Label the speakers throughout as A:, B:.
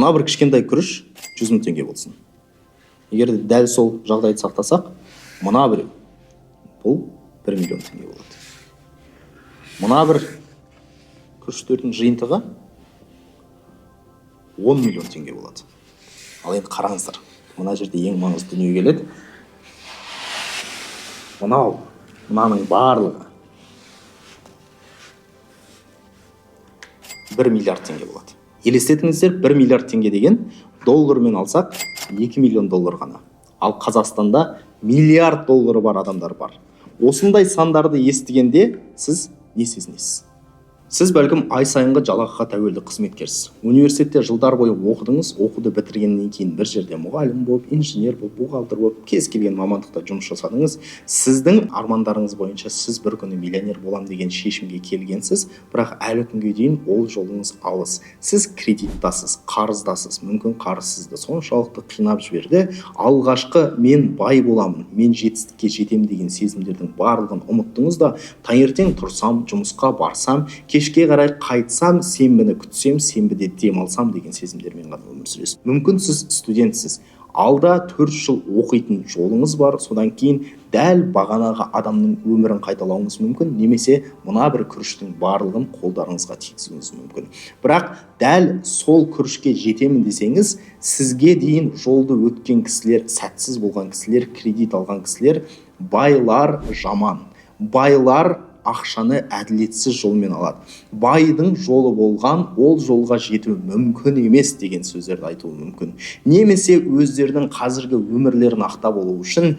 A: Мына бір кішкентай күріш 100 мың теңге болсын. Егер де дәл сол жағдайды сақтасақ, мына бір бұл 1 миллион теңге болады. Мына бір күріштердің жиынтығы 10 миллион теңге болады. Ал енді қараңыздар, мына жерде ең маңызды дүние келеді. Мынаның барлығы 1 миллиард теңге болады. Елестетіңіздер, 1 миллиард теңге деген доллармен алсақ 2 миллион доллар ғана. Ал Қазақстанда миллиард доллары бар адамдар бар. Осындай сандарды естігенде сіз не сезінесіз? Сіз бәлкім ай сайынғы жалақыға тәуелді қызметкерсіз. Университетте жылдар бойы оқыдыңыз, оқуды бітіргеннен кейін бір жерде мұғалім болып, инженер болып, бухгалтер болып, кез келген мамандықта жұмыс жасадыңыз. Сіздің армандарыңыз бойынша сіз бір күні миллионер болам деген шешімге келгенсіз, бірақ әлі күнге дейін ол жолыңыз алыс. Сіз кредиттасыз, қарыздасыз, мүмкін қарыз сізді соншалықты қинап жіберді. Алғашқы мен бай боламын, мен жетістікке жетем деген сезімдердің барлығын ұмыттыңыз да, таңертең тұрсам, жұмысқа барсам, кешке қарай қайтсам, сенбіні күтсем, сенбіде демалсам деген сезімдермен ғана өмір сүресіз. Мүмкін сіз студентсіз, алда 4 жыл оқитын жолыңыз бар, содан кейін дәл бағанағы адамның өмірін қайталауыңыз мүмкін, немесе мына бір күріштің барлығын қолдарыңызға тигізуіңіз мүмкін. Бірақ дәл сол күрішке жетемін десеңіз, сізге дейін жолды өткен кісілер, сәтсіз болған кісілер, кредит алған кісілер, байлар жаман, байлар ақшаны әділетсіз жолмен алады. Байдың жолы болған, ол жолға жету мүмкін емес деген сөздерді айтуы мүмкін. Немесе өздерінің қазіргі өмірлерін ақтап болу үшін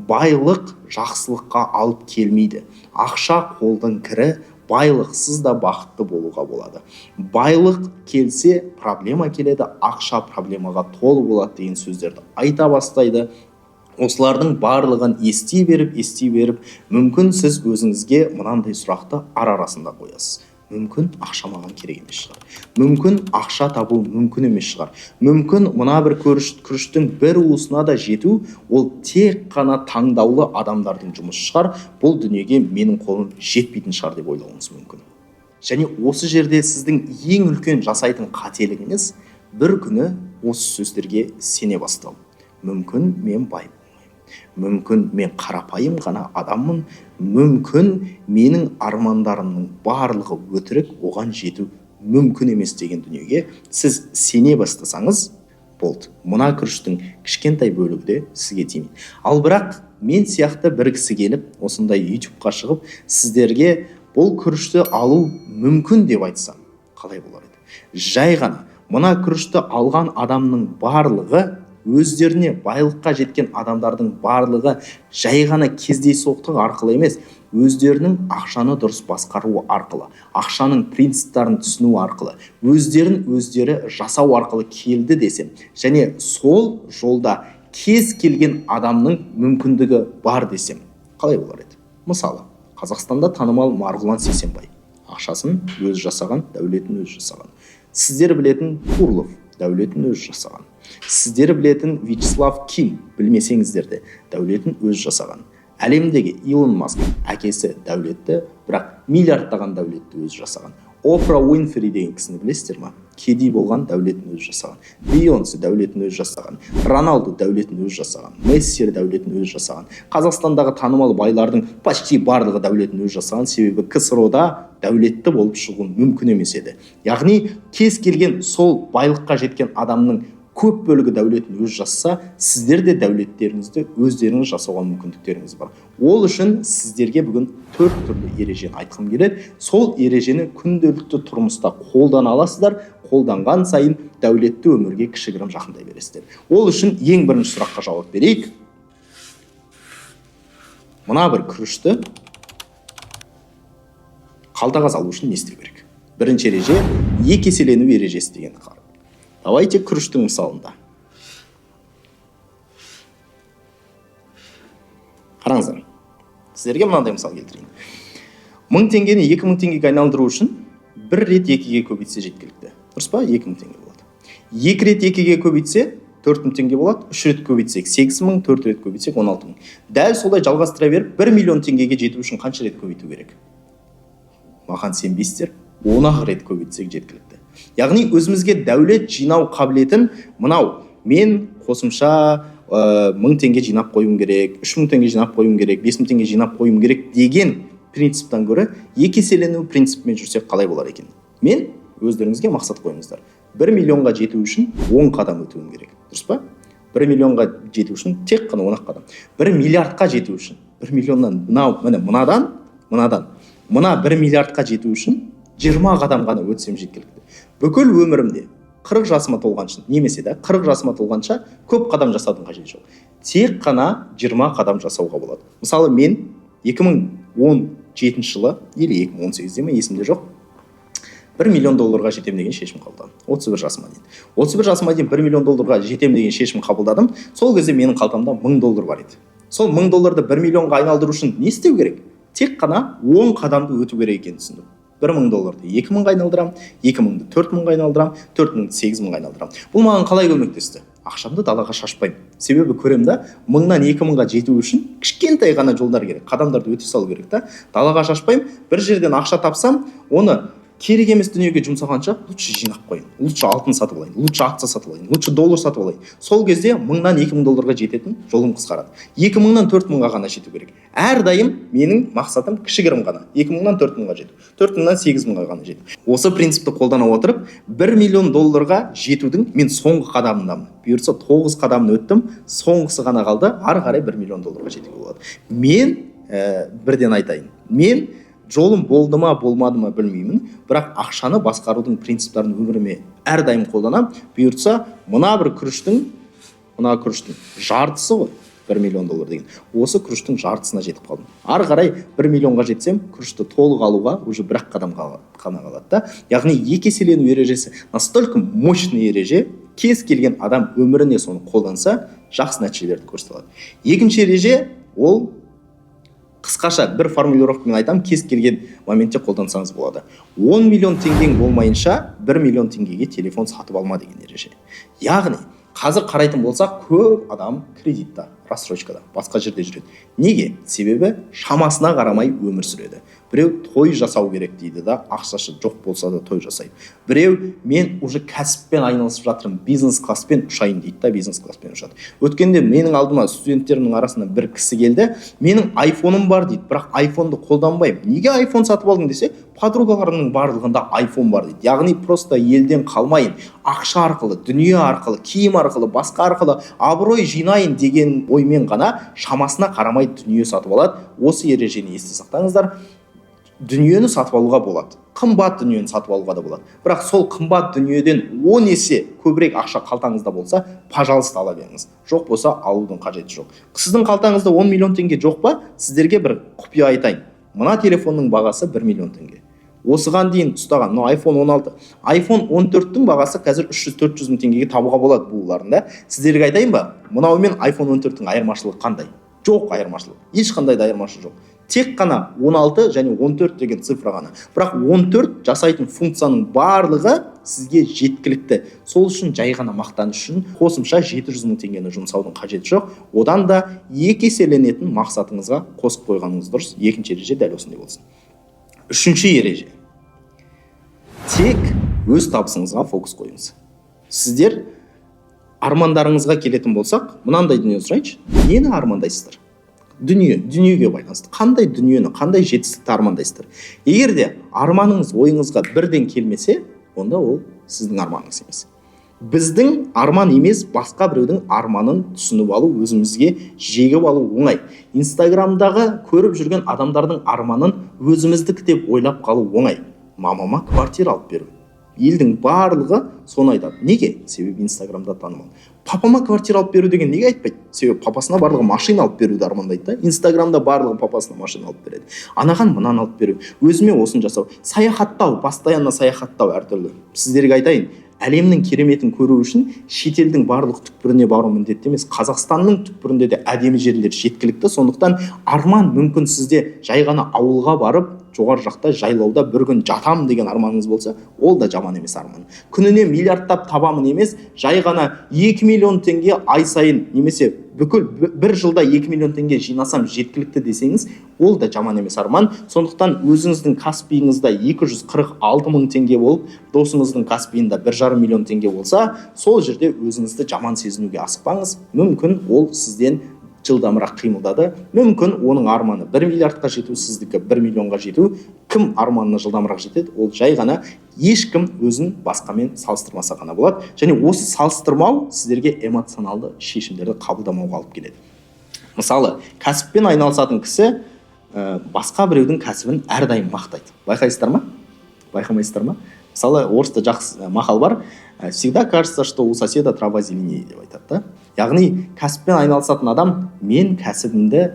A: байлық жақсылыққа алып келмейді. Ақша қолдың кірі, байлықсыз да бақытты болуға болады. Байлық келсе, проблема келеді, ақша проблемаға толы болады деген сөздерді айта бастайды. Осылардың барлығын ести беріп, мүмкін сіз өзіңізге мынандай сұрақты арасында қоясыз. Мүмкін ақша маған керек емес шығар. Мүмкін ақша табу мүмкін емес шығар. Мүмкін мына бір күріштің бір уысына да жету, ол тек қана таңдаулы адамдардың жұмысы шығар. Бұл дүниеге менің қолым жетпейтін шығар деп ойлауыңыз мүмкін. Және осы жерде сіздің ең үлкен жасайтын қателігіңіз бір күні осы сөздерге сене бастау. Мүмкін мен бай, мүмкін мен қарапайым ғана адаммын, мүмкін менің армандарымның барлығы өтірік, оған жету мүмкін емес деген дүниеге сіз сене бастасаңыз, болды. Мына күріштің кішкентай бөлігі де сізге тимейді. Ал бірақ мен сияқты бір кісі келіп, осындай YouTube-қа шығып, сіздерге бұл күрішті алу мүмкін деп айтсам, қалай болар еді? Жай ғана мына күрішті алған адамның барлығы, өздеріне байлыққа жеткен адамдардың барлығы жай ғана кездейсоқтық арқылы емес, өздерінің ақшаны дұрыс басқаруы арқылы, ақшаның принциптарын түсіну арқылы, өздері жасау арқылы келді десем, және сол жолда кез келген адамның мүмкіндігі бар десем, қалай болар еді? Мысалы, Қазақстанда танымал Марғұлан Сейсенбай, ақшасын өзі жасаған, дәулетін өзі жасаған. Сіздер білетін Турлов, дәулетін өзі жасаған. Сіздер білетін Вячеслав Ким, білмесеңіздер де, дәулетін өзі жасаған. Әлемдегі Илон Маск, әкесі дәулетті, бірақ миллиардтаған дәулетті өзі жасаған. Опра Уинфри деген кісіні білесіздер ма? Кедей болған, дәулетін өзі жасаған. Бейонсе дәулетін өзі жасаған. Роналду дәулетін өзі жасаған. Месси дәулетін өзі жасаған. Қазақстандағы танымал байлардың почти барлығы дәулетін өзі жасаған, себебі КСРО-да дәулетті болып шығу мүмкін емес еді. Яғни кез келген сол байлыққа жеткен адамның көп бөлігі дәулетін өз жасса, сіздер де дәулеттеріңізді өздеріңіз жасауға мүмкіндіктеріңіз бар. Ол үшін сіздерге бүгін 4 түрлі ережені айтқым келеді. Сол ережені күнделікті тұрмыста қолдана аласыздар. Қолданған сайын дәулетті өмірге кішігірім жақындай бересіздер. Ол үшін ең бірінші сұраққа жауап берейік. Мына бір күрішті қалтаға салу үшін не істеу керек? Бірінші ереже екі еселену ережесі дегенді қарап. Давайте күріштің мысалында. Қараңыздар. Сіздерге мынандай мысал келтірейін. 1000 теңгені 2000 теңгеге айналдыру үшін бір рет 2-ге көбейтсе жеткілікті. Дұрыс па? 2000 теңге болады. 2 рет 2-ге көбейтсе 4000 теңге болады. 3 рет көбейтсек 8000, 4 рет көбейтсек 16000. Дәл солай жалғастыра беріп 1 миллион теңгеге жету үшін қанша рет көбейту керек? Маған сенбейсіздер, 10 рет көбейтсек жеткілікті. Яғни өзімізге дәулет жинау қабілетін мынау мен қосымша 1000 теңге жинап қоюым керек, 3000 теңге жинап қоюым керек, 5000 теңге жинап қоюым керек деген принциптен гөрі екі еселену принципімен жүрсек қалай болар екен? Мен өздеріңізге мақсат қойыңыздар. 1 миллионға жету үшін 10 қадам өтуім керек. Дұрыс па? 1 миллионға жету үшін тек қана 10 қадам. 1 миллиардқа жету үшін 1 миллионнан мына 1 миллиардқа жету үшін 20 қадам ғана өтсем жеткілікті. Бүкіл өмірімде 40 жасыма толғанша, немесе 40 жасыма толғанша көп қадам жасаудың қажеті жоқ. Тек қана 20 қадам жасауға болады. Мысалы мен 2017 жылы или 2018-де ме есімде жоқ, 1 миллион долларға жетем деген шешім қабылдадым. 31 жасыма дейін. 31 жасыма дейін 1 миллион долларға жетем деген шешім қабылдадым. Сол кезде менің қалтамда 1000 доллар бар еді. Сол 1000 долларды 1 миллионға айналдыру үшін не істеу керек? Тек қана 10 қадамды өту керек екенін түсіндім. 1000 долларды 2000-ға айналдырам, 2000-ді 4000-ға айналдырам, 4000-ді 8000-ға айналдырам. Бұл маған қалай көмектесті? Ақшамды далаға шашпаймын. Себебі көрем да, 1000-нан 2000-ға жету үшін кішкентай ғана жолдар керек, қадамдарды өте салу керек та. Далаға шашпаймын. Bir жерден ақша тапсам, оны керек емес дүниеге жұмсағанша лучше жинап қояйын, лучше алтын сатып алайын, лучше акция сатып алайын, лучше доллар сатып алайын. Сол кезде 1000-нан 2000 долларға жететін жолым қысқарады. 2000-нан 4000-ға ғана жету керек. Әрдайым менің мақсатым кішігірім ғана. 2000-нан 4000-ға жету, 4000-нан 8000-ға ғана жету. Осы принципті қолдана отырып, 1 миллион долларға жетудің мен соңғы қадамындамын. Бұйыртса 9 қадамын өттім, соңғысы ғана қалды, ары қарай 1 миллион долларға жетуге болады. Мен бірден айтайын. Мен жолым болды ма, болмады ма білмеймін, бірақ ақшаны басқарудың принциптарын өміріме әрдайым қолданам. Бұйыртса, мына күріштің жартысы ғой, 1 миллион доллар деген. Осы күріштің жартысына жетіп қалдым. Ары қарай 1 миллионға жетсем, күрішті толық алуға уже бір-ақ қадам ғана қалады да. Яғни екі еселену ережесі настолько мощный ереже, кез келген адам өміріне соны қолданса, жақсы нәтижелерді көрсете алады. Екінші ереже ол қысқаша бір формулировкамен айтам, кез келген моментте қолдансаңыз болады. 10 миллион теңгең болмайынша 1 миллион теңгеге телефон сатып алма деген ереже. Яғни қазір қарайтын болсақ, көп адам кредитта, рассрочкада, басқа жерде жүреді. Неге? Себебі шамасына қарамай өмір сүреді. Біреу той жасау керек дейді да, ақшасы жоқ болса да той жасайды. Біреу мен уже кәсіппен айналысып жатырмын, бизнес класспен ұшайын дейді да, бизнес класспен ұшады. Өткенде менің алдыма студенттерімнің арасында бір кісі келді, менің айфоным бар дейді, бірақ айфонды қолданбаймын. Неге айфон сатып алдың десе, подругаларымның барлығында айфон бар дейді. Яғни просто елден қалмайын, ақша арқылы, дүние арқылы, киім арқылы, басқа арқылы абырой жинайын деген оймен ғана шамасына қарамай дүние сатып алады. Осы ережені есте сақтаңыздар. Дүниені сатып алуға болады, қымбат дүниені сатып алуға да болады. Бірақ сол қымбат дүниеден 10 есе көбірек ақша қалтаңызда болса, пожалуйста ала беріңіз. Жоқ болса, алудың қажеті жоқ. Сіздің қалтаңызда 10 миллион теңге жоқ па? Сіздерге бір құпия айтайын. Мына телефонның бағасы 1 миллион теңге. Осыған дейін ұстаған, iPhone 16, iPhone 14-тің бағасы қазір 300-400 мың теңгеге табуға болады бұларында. Сіздерге айтайын ба? Мынаумен iPhone 14-тің айырмашылығы қандай? Жоқ айырмашылық. Ешқандай да айырмашылық жоқ. Тек қана 16 және 14 деген цифра ғана. Бірақ 14 жасайтын функцияның барлығы сізге жеткілікті. Сол үшін жай ғана мақтаныш үшін қосымша 700 мың теңгені жұмсаудың қажеті жоқ. Одан да екі еселенетін мақсатыңызға қосып қойғаныңыз дұрыс. Екінші ереже дәл осындай болсын. Үшінші ереже. Тек өз табысыңызға фокус қойыңыз. Сіздер армандарыңызға келетін болсақ, мынандай дүние сұрайыншы. Нені армандайсыздар? Дүниеге байланысты. Қандай дүниені, қандай жетістікті армандайсыздар? Егер де арманыңыз ойыңызға бірден келмесе, онда ол сіздің арманыңыз емес. Біздің арман емес, басқа біреудің арманын түсініп алу, өзімізге жегіп алу оңай. Инстаграмдағы көріп жүрген адамдардың арманын өзіміздікі деп ойлап қалу оңай. Мамама квартира алып беру. Елдің барлығы соны айтады. Неге? Себебі Инстаграмда танымал. Папама квартира алып беру деген неге айтпайды? Себебі папасына барлығы машина алып беруді армандайды да. Инстаграмда барлығы папасына машина алып береді. Анаған мынаны алып беру, өзіме осын жасау, саяхаттау, постоянно саяхаттау әртүрлі. Сіздерге айтайын, әлемнің кереметін көру үшін шетелдің барлық түкпіріне бару міндетті емес. Қазақстанның түкпірінде де әдемі жерлер жеткілікті. Сондықтан арман мүмкін сізде жай ғана ауылға барып жоғары жақта жайлауда бір күн жатам деген арманыңыз болса, ол да жаман емес арман. Күніне миллиардтап табамын емес, жай ғана 2 миллион теңге ай сайын немесе бүкіл бір жылда 2 миллион теңге жинасам жеткілікті десеңіз, ол да жаман емес арман. Сондықтан өзіңіздің каспиіңізда 246 мың теңге болып, досыңыздың каспиында 1,5 миллион теңге болса, сол жерде өзіңізді жаман сезінуге асықпаңыз. Мүмкін ол сізден жылдамырақ қимылдады. Мүмкін оның арманы 1 миллиардқа жету, сіздікі 1 миллионға жету. Кім арманына жылдамырақ жетеді? Ол жай ғана ешкім өзін басқамен салыстырмаса ғана болады. Және осы салыстырмау сіздерге эмоционалды шешімдерді қабылдамауға алып келеді. Мысалы, кәсіппен айналысатын кісі басқа біреудің кәсібін әрдайым мақтайды. Байқайсыздар ма? Байқамайсыздар ма? Мысалы, орыста жақсы мақал бар. Всегда кажется, что у соседа трава зеленее деп айтады да. Яғни кәсіппен айналысатын адам, мен кәсібімді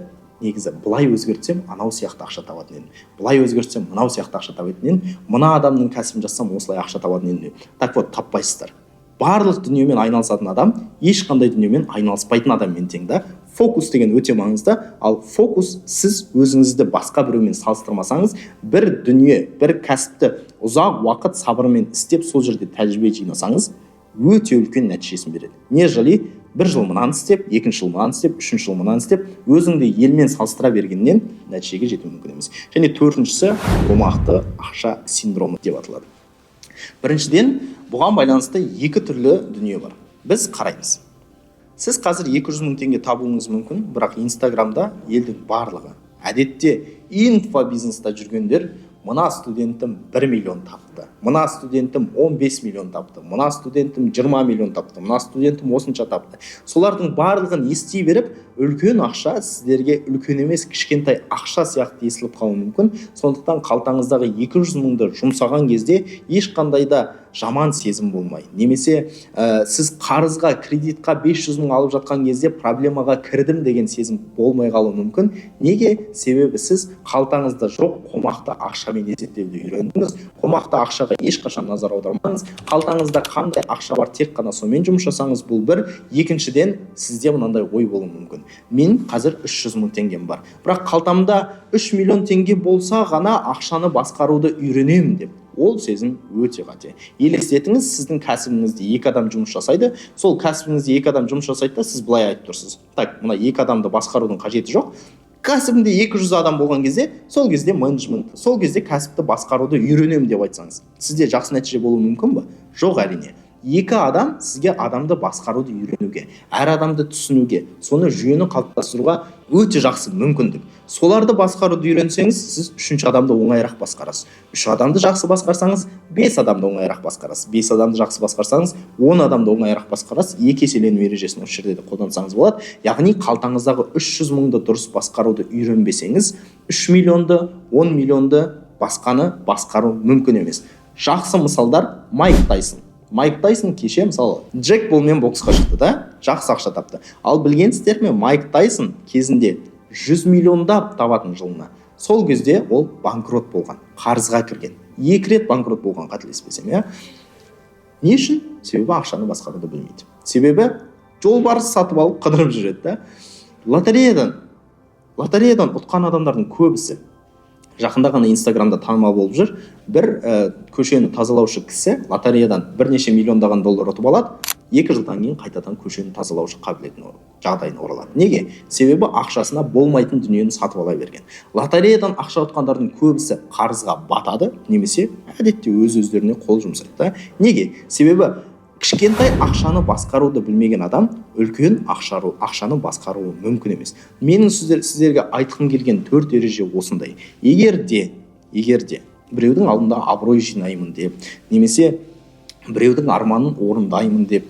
A: негізі былай өзгертсем, анау сияқты ақша табатын едім. Былай өзгертсем, мынау сияқты ақша табатын едім. Мына адамның кәсібін жасасам, осылай ақша табатын едім. Так вот, таппайсыздар. Барлық дүниемен айналысатын адам ешқандай дүниемен айналыспайтын адаммен тең да. Фокус деген өте маңызды. Ал фокус, сіз өзіңізді басқа біреумен салыстырмасаңыз, бір дүние, бір кәсіпті ұзақ уақыт сабырмен істеп, сол жерде тәжірибе жинасаңыз, өте үлкен нәтижесін береді. Нежели бір жыл мынаны істеп, екінші жыл мынаны істеп, үшінші жыл мынаны істеп, өзіңді елмен салыстыра бергеннен нәтижеге жету мүмкін емес. Және төртіншісі, қомақты ақша синдромы деп аталады. Біріншіден, бұған байланысты екі түрлі дүние бар. Біз қараймыз. Сіз қазір 200 мың теңге табуыңыз мүмкін, бірақ Инстаграмда елдің барлығы, әдетте инфобизнеста жүргендер, мына студентім 1 миллион тапты, мына студентім 15 миллион тапты, мына студентім 20 миллион тапты, мына студентім осынша тапты. Солардың барлығын ести беріп, үлкен ақша сіздерге үлкен емес, кішкентай ақша сияқты естіліп қалуы мүмкін. Сондықтан қалтаңыздағы 200 мыңды жұмсаған кезде ешқандай да жаман сезім болмай. Немесе сіз қарызға, кредитқа 500 мың алып жатқан кезде проблемаға кірдім деген сезім болмай қалуы мүмкін. Неге? Себебі сіз қалтаңызда жоқ қомақты ақшамен есептеуді үйрендіңіз. Қомақты ақшаға ешқашан назар аудармаңыз. Қалтаңызда қандай ақша бар, тек қана сонымен жұмыс жасаңыз, бұл бір. Екіншіден, сізде мынандай ой болуы мүмкін. Мен қазір 300 мың теңгем бар. Бірақ қалтамда 3 миллион теңге болса ғана ақшаны басқаруды үйренемін деп. Ол сезім өте қате. Елестетіңіз, сіздің кәсібіңізде 2 адам жұмыс жасайды. Сол кәсібіңізде 2 адам жұмыс жасайды да, сіз былай айтып тұрсыз. Так, мына 2 адамды басқарудың қажеті жоқ. Кәсібінде 200 адам болған кезде, сол кезде менеджмент, сол кезде кәсіпті басқаруды үйренемін деп айтсаңыз, сізде жақсы нәтиже болуы мүмкін бе? Жоқ, әрине. 2 адам сізге адамды басқаруды үйренуге, әр адамды түсінуге, соны жүйені қалыптастыруға өте жақсы мүмкіндік. Соларды басқаруды үйренсеңіз, сіз 3-ші адамды оңайырақ басқарасыз. 3 адамды жақсы басқарсаңыз, 5 адамды оңайырақ басқарасыз. 5 адамды жақсы басқарсаңыз, 10 адамды оңайырақ басқарасыз. 2 еселену ережесін осы жерде де қолдансаңыз болады. Яғни қалтаңыздағы 300 мыңды дұрыс басқаруды үйренбесеңіз, 3 миллионды, 10 миллионды басқаны басқару мүмкін емес. Жақсы мысалдар Майк Тайсон. Майк Тайсон кеше мысалы Джек Полмен боксқа шықты да, жақсы ақша тапты. Ал білгенсіздер ме, Майк Тайсон кезінде 100 миллиондап табатын жылына. Сол кезде ол банкрот болған, қарызға кірген. 2 рет банкрот болған, қателеспесем, иә. Не үшін? Себебі ақшаны басқаруды білмейді. Себебі жолбарыс сатып алып қыдырып жүреді да. Лотереядан ұтқан адамдардың көбісі жақында ғана Инстаграмда танымал болып жүр. Бір көшені тазалаушы кісі лотереядан бірнеше миллиондаған доллар ұтып алады. 2 жылдан кейін қайтадан көшені тазалаушы қабілетіне жағдайына оралады. Неге? Себебі ақшасына болмайтын дүниені сатып ала берген. Лотереядан ақша ұтқандардың көбісі қарызға батады, немесе әдетте өз-өздеріне қол жұмсайды. Неге? Себебі кішкентай ақшаны басқаруды білмеген адам үлкен ақшаны басқаруы мүмкін емес. Менің сіздерге айтқым келген 4 ереже осындай. Егер де біреудің алдында абырой жинаймын деп, немесе біреудің арманын орындаймын деп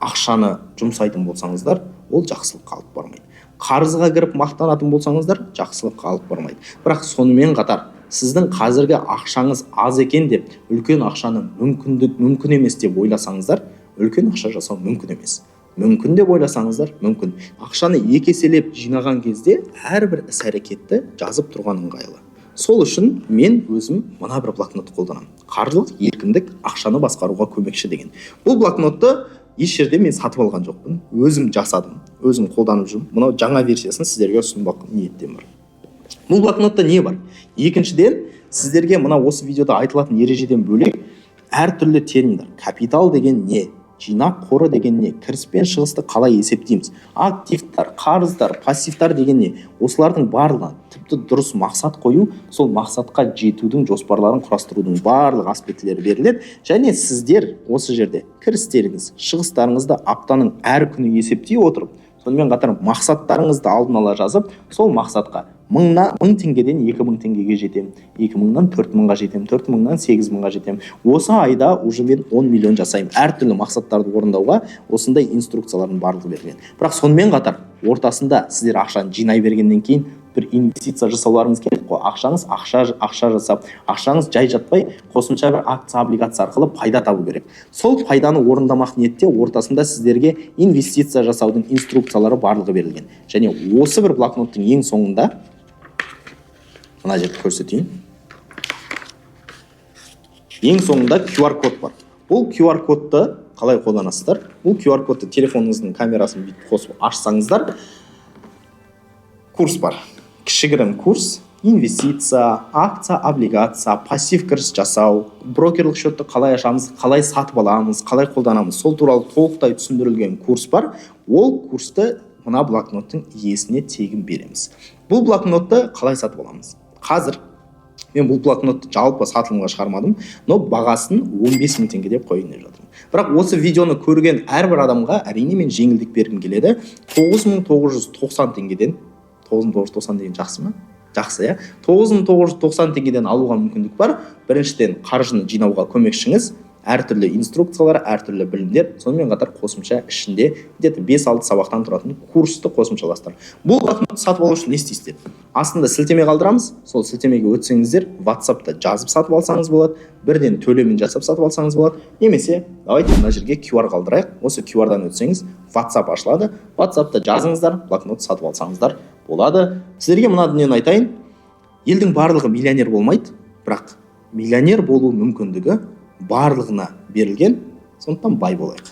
A: ақшаны жұмсайтын болсаңыздар, ол жақсылыққа алып бармайды. Қарызға кіріп мақтанатын болсаңыздар, жақсылыққа алып бармайды. Бірақ сонымен қатар сіздің қазіргі ақшаңыз аз екен деп, үлкен ақшаны мүмкін емес деп ойласаңыздар, үлкен ақша жасау мүмкін емес. Мүмкін деп ойласаңыздар, мүмкін. Ақшаны 2 еселеп жинаған кезде әрбір іс-әрекетті жазып тұрған ыңғайлы. Сол үшін мен өзім мына бір блокнот қолданамын. Қаржылық еркіндік ақшаны басқаруға көмекші деген. Бұл блокнотты еш жерде мен сатып алған жоқпын. Өзім жасадым, өзім қолданып жүрмін. Мынау жаңа версиясын сіздерге ұсынбақ ниеттем бар. Бұл блокнотта не бар? Екіншіден, сіздерге мына осы видеода айтылатын ережеден бөлек әртүрлі терминдер. Капитал деген не? Жинақ қоры деген не? Кіріс пен шығысты қалай есептейміз? Активтар, қарыздар, пассивтар деген не? Осылардың барлығы тіпті дұрыс мақсат қою, сол мақсатқа жетудің жоспарларын құрастырудың барлық аспектілері беріледі. Және сіздер осы жерде кірістеріңіз, шығыстарыңызды аптаның әр күні есептей отырып, сонымен қатар мақсаттарыңызды алдын ала жазып, сол мақсатқа 1000 теңгеден 2000 теңгеге жетем, 2000-нан 4000-ға жетем, 4000-нан 8000-ға жетем. Осы айда уже мен 10 миллион жасаймын. Әртүрлі мақсаттарды орындауға осындай инструкциялардың барлығы берілген. Бірақ сонымен қатар ортасында сіздер ақшаны жинай бергеннен кейін бір инвестиция жасауларыңыз керек қой. Ақша жасап, ақшаңыз жай жатпай, қосымша бір акция, облигация арқылы пайда табу керек. Сол пайданы орындамақ ниетте ортасында сіздерге инвестиция жасаудың инструкциялары барлығы берілген. Және осы бір блокноттың ең соңында мына жерді көрсетейін. Ең соңында QR код бар. Бұл QR кодты қалай қолданасыздар? Бұл QR кодты телефоныңыздың камерасын бүйтіп қосып ашсаңыздар, курс бар. Кішігірім курс, инвестиция, акция, облигация, пассив кіріс жасау, брокерлік шотты қалай ашамыз, қалай сатып аламыз, қалай қолданамыз, сол туралы толықтай түсіндірілген курс бар. Ол курсты мына блокноттың иесіне тегін береміз. Бұл блокнотты қалай сатып аламыз? Қазір мен бұл блокнотты жалпы сатылымға шығармадым, но бағасын 15 000 теңге деп қойын деп жатырмын. Бірақ осы видеоны көрген әрбір адамға әрине мен жеңілдік бергім келеді. 9990 теңгеден 9990 деген жақсы ма? Жақсы, иә. 9990 теңгеден алуға мүмкіндік бар. Біріншіден қаржыны жинауға көмекшіңіз, әртүрлі инструкциялар, әртүрлі білімдер, сонымен қатар қосымша ішінде где-то 5-6 сабақтан тұратын курсты қосымшаластыр. Бұл блокнотты сатып алу үшін не істейсіздер? Астында сілтеме қалдырамыз. Сол сілтемеге өтсеңіздер, WhatsApp-та жазып сатып алсаңыз болады, бірден төлемін жасап сатып алсаңыз болады. Немесе, давайте мына жерге QR қалдырайық. Осы QR-дан өтсеңіз, WhatsApp ашылады. WhatsApp-та жазыңыздар, блокнот сатып алсаңыздар болады. Сіздерге мына дүниені айтайын. Елдің барлығы миллионер болмайды, бірақ миллионер болу мүмкіндігі барлығына берілген, сондықтан бай болайық.